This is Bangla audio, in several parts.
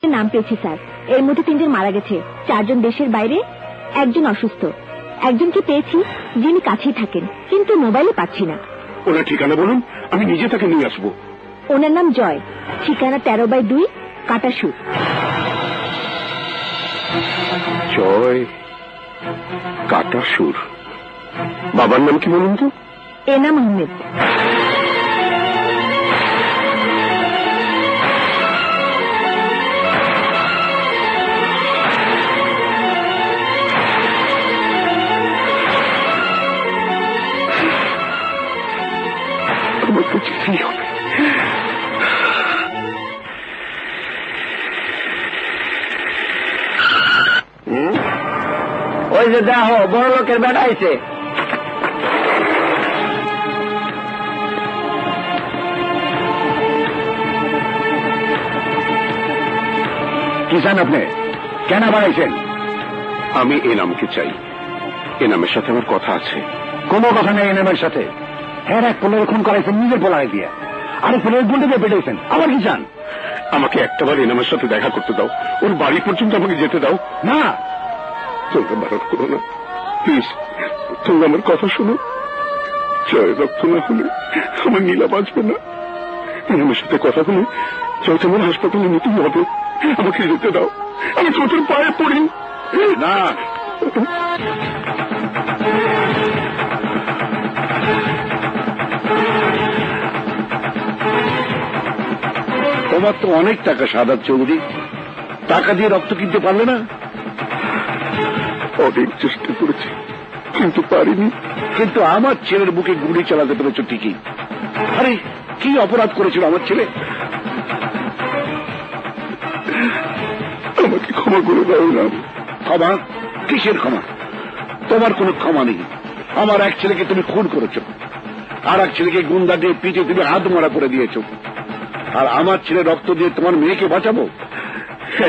নাম পেয়েছি স্যার। এর মধ্যে 3 জন মারা গেছে, 4 জন দেশের বাইরে, 1 জন অসুস্থ। একজনকে পেয়েছি যিনি কাছেই থাকেন, কিন্তু মোবাইলে পাচ্ছি না। ওনার ঠিকানা বলুন, আমি নিজে তাকে নিয়ে আসবো। ওনার নাম জয়, ঠিকানা 13/2 কাটাসুর। জয় কাটাসুর। বাবার নাম কি বলুন তো? এনাম আহমেদ। আমাকে যেতেই হবে। ওই যে দেখো বড় লোকের বেটা আইছে। কি চান আপনি? কেন বাড়াইছেন? আমি এনামকে চাই। এনামের সাথে আমার কথা আছে। কোনো কথা নেই এনামের সাথে। হ্যাঁ, এক পোলের খুন করাইছেন নিজের পোলায় দিয়ে, আরেক পোলের গুন্ডে পেটাইছেন। আবার কি চান? আমাকে একটাবার এনামের সাথে দেখা করতে দাও, ওর বাড়ি পর্যন্ত আমাকে যেতে দাও। না, তোমরা বারণ করো না প্লিজ, তোমরা আমার কথা শোনো। জয় রক্ত না হলে আমার নীলা বাঁচবে না। এনামের সাথে কথা বলে জয় তোমার হাসপাতালে নিতেই হবে। আমাকে যেতে দাও, আমি তোমাদের পায়ে পড়ি। না, তোমার তো অনেক টাকা সাদাত চৌধুরী, টাকা দিয়ে রক্ত কিনতে পারলে না? অনেক চেষ্টা করেছি কিন্তু পারিনি। কিন্তু আমার ছেলের বুকে গুলি চালাতে পেরেছ ঠিকই। আরে কি অপরাধ করেছিল আমার ছেলে? আমাকে ক্ষমা করে দাও না। ক্ষমা? কিসের ক্ষমা? তোমার কোনো ক্ষমা নেই। আমার এক ছেলেকে তুমি খুন করেছ, আর এক ছেলেকে গুন্ডা দিয়ে পিঠে তুমি হাত মারা করে দিয়েছ, আর আমার ছেলে রক্ত দিয়ে তোমার মেয়েকে বাঁচাবো?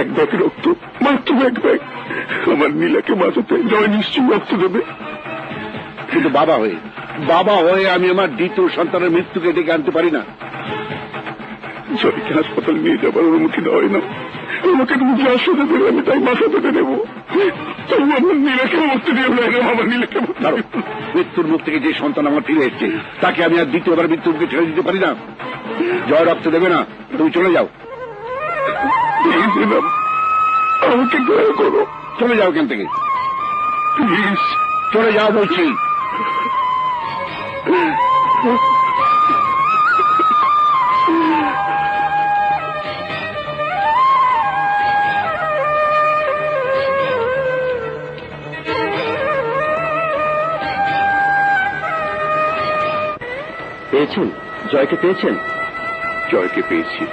এক ব্যাগ রক্ত, মাত্র এক ব্যাগ। আমার নীলাকে বাঁচাতে জয় নিশ্চয়ই রক্ত দেবে। কিন্তু বাবা হয়ে আমি আমার দ্বিতীয় সন্তানের মৃত্যুকে ডেকে আনতে পারি না। জয়কে হাসপাতাল নিয়ে যাবার অনুমতি দেওয়া হয় না। আমাকে তুমি যে আশ্বাস দেবে আমি তাই মাথা পেতে নেব। তবু আমার নীলাকে মুক্তি দিয়ে আমার নীলাকে মৃত্যুর মুখ থেকে যে সন্তান আমার ফিরে এসছে তাকে আমি আর দ্বিতীয়বার মৃত্যুর মুখে ছেড়ে দিতে পারি না। জয় রক্ত দেবে না, তুমি চলে যাও। আমাকে দয়া করো, চলে যাও এখান থেকে প্লিজ। চলে যাও বলছি। পেয়েছেন? জয়কে পেয়েছেন? জয়কে পেয়েছি,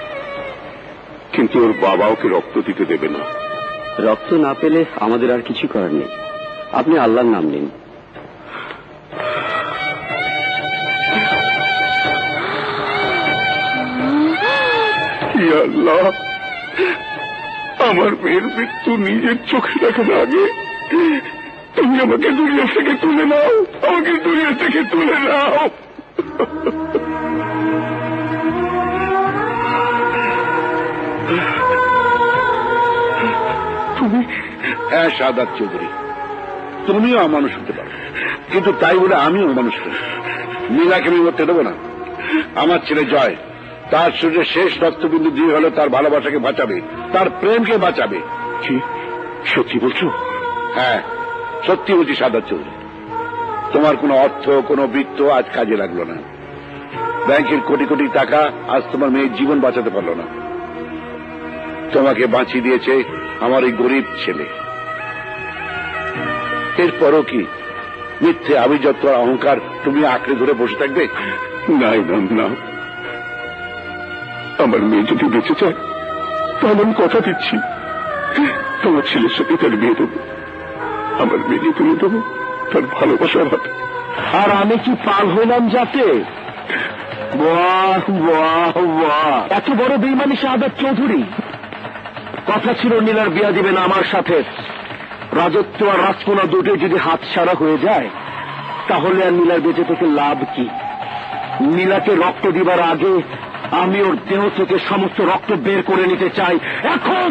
কিন্তু ওর বাবা ওকে রক্ত দিতে দেবে না। রক্ত না পেলে আমাদের আর কিছু করার নেই। আপনি আল্লাহর নাম নিন। আল্লাহ, আমার মেয়ের মৃত্যু নিজের চোখে দেখার আগে তুমি আমাকে দুনিয়া থেকে তুলে নাও, আমাকে দুনিয়া থেকে তুলে নাও। তুমি? হ্যাঁ সাদাত চৌধুরী, তুমিও অমানুষ হতে পারো, কিন্তু তাই বলে আমিও অমানুষ করি। নীলাকে আমি মরতে দেবো না। আমার ছেলে জয় তার শরীরে শেষ রক্তবিন্দু দিয়ে হলে তার ভালোবাসাকে বাঁচাবে, তার প্রেমকে বাঁচাবে। কি সত্যি বলছো? হ্যাঁ সত্যি বলছি সাদাত চৌধুরী। তোমার কোনো অর্থ, কোনো বৃত্ত আজ কাজে লাগলো না। ব্যাংকের কোটি কোটি টাকা আজ তোমার মেয়ের জীবন বাঁচাতে পারলো না। তোমাকে বাঁচিয়ে দিয়েছে আমার এই গরিব ছেলে। এরপরও কি মিথ্যে আভিজাত্য আর অহংকার তুমি আঁকড়ে ধরে বসে থাকবে? না না, আমার মেয়ে যদি বেঁচে চায় তাহলে আমি কথা দিচ্ছি তোমার ছেলের সাথে তার বিয়ে দেবো। আমার মেয়ে তুলে দেবো তার ভালোবাসার হাত। আর আমি কি পাল হইলাম যাতে? বাহ বাহ বাহ, এত বড় বেঈমানি সাদাত চৌধুরী। কথা ছিল নীলার বিয়া দিবেন আমার সাথে। রাজত্ব আর রাজকন্যা দুটোই যদি হাতছাড়া হয়ে যায় তাহলে আর নীলার বেঁচে থেকে লাভ কি? নীলাকে রক্ত দিবার আগে আমি ওর দেহ থেকে সমস্ত রক্ত বের করে নিতে চাই এখন।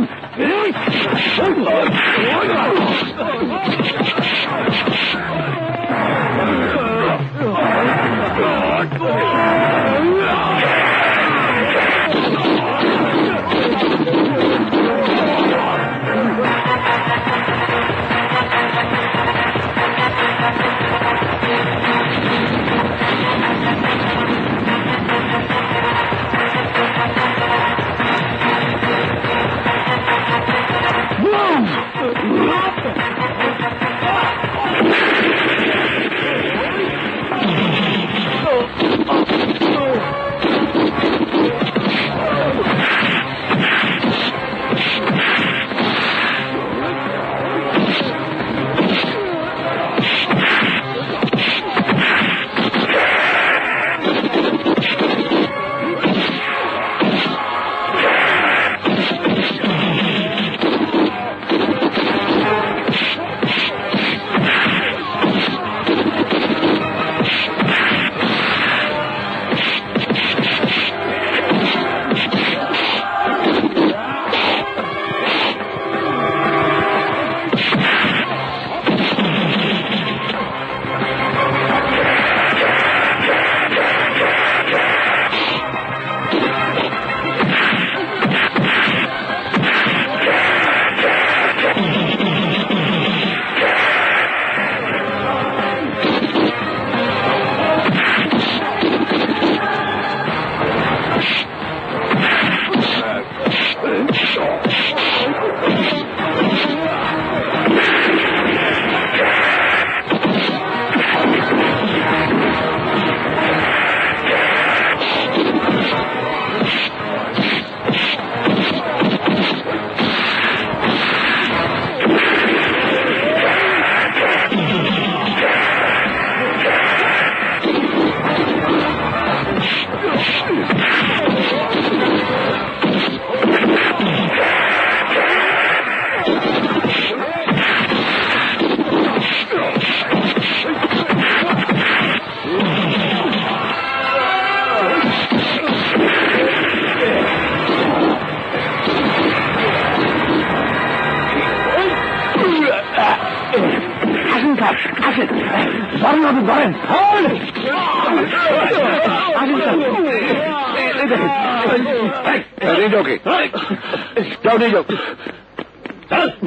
যাও নিয়ে যাও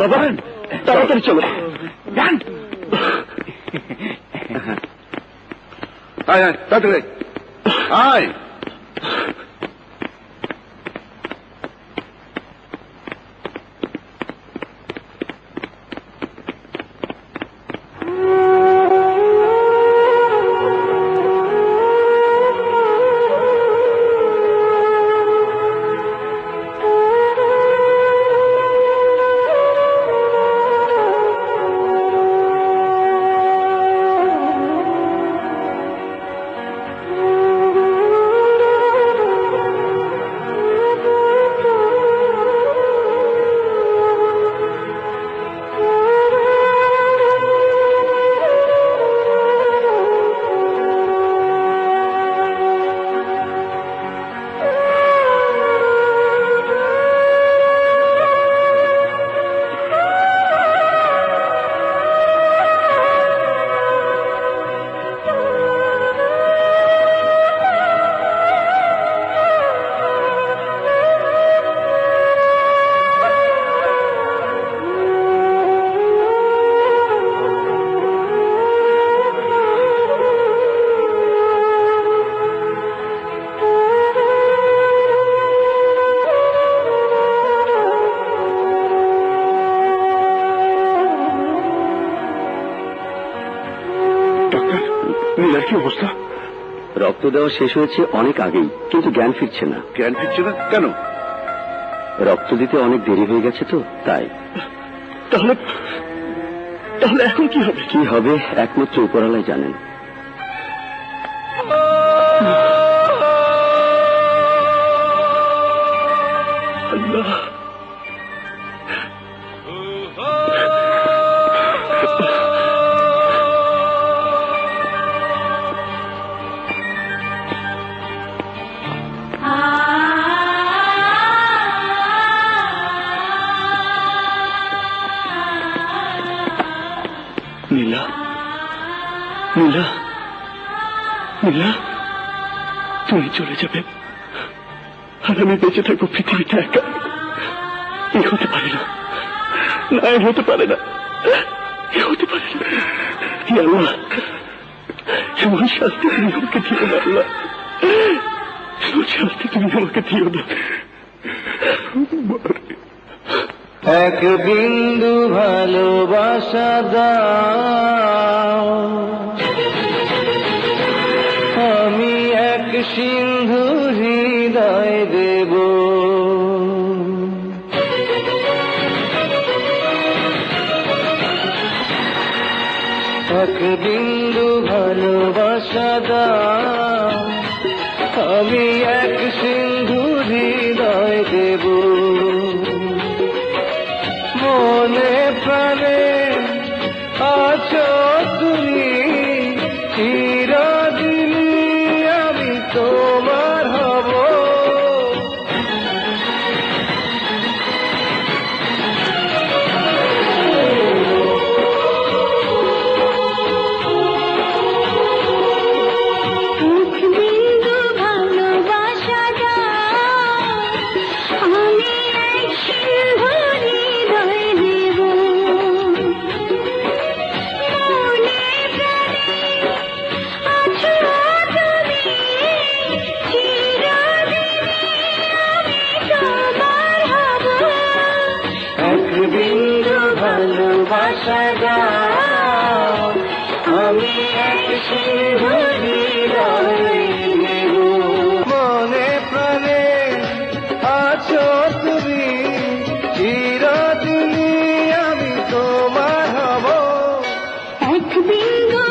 বাবা, তাড়াতাড়ি চলো। আয় আয় তাড়াতাড়ি আয়। কি অবস্থা? রক্ত দেওয়া শেষ হয়েছে অনেক আগেই, কিন্তু জ্ঞান ফিরছে না। জ্ঞান ফিরছে না কেন? রক্ত দিতে অনেক দেরি হয়ে গেছে তো, তাই। তাহলে তাহলে এখন কি হবে? কি হবে একমাত্র উপরওয়ালাই জানেন। আল্লাহ, নীলা, নীলা, তুমি চলে যাবে আর আমি বেঁচে থাকবো পৃথিবীতে একা। এই হতে পারে না, না এই হতে পারে না, এই হতে পারে না। আল্লাহ, এমন শাস্তি তুমি আমাকে দিও না আল্লাহ, এমন শাস্তি তুমি আমাকে দিও না। এক বিন্দু ভালোবাসা দাও, আমি এক সিন্ধু হৃদয় দেব। এক বিন্দু ভালোবাসা দাও, আমি এক সিন্ধু হৃদয় দেব। মনে প্রাণে আছো তুমি, চিরদিনই আমি তোমার হব। ভালোবাসা দাও, আমি এক সিন্ধু হৃদয় দেব। মনে প্রাণে আছো তুমি, চিরদিনই আমি তোমার হব। এক বিন্দু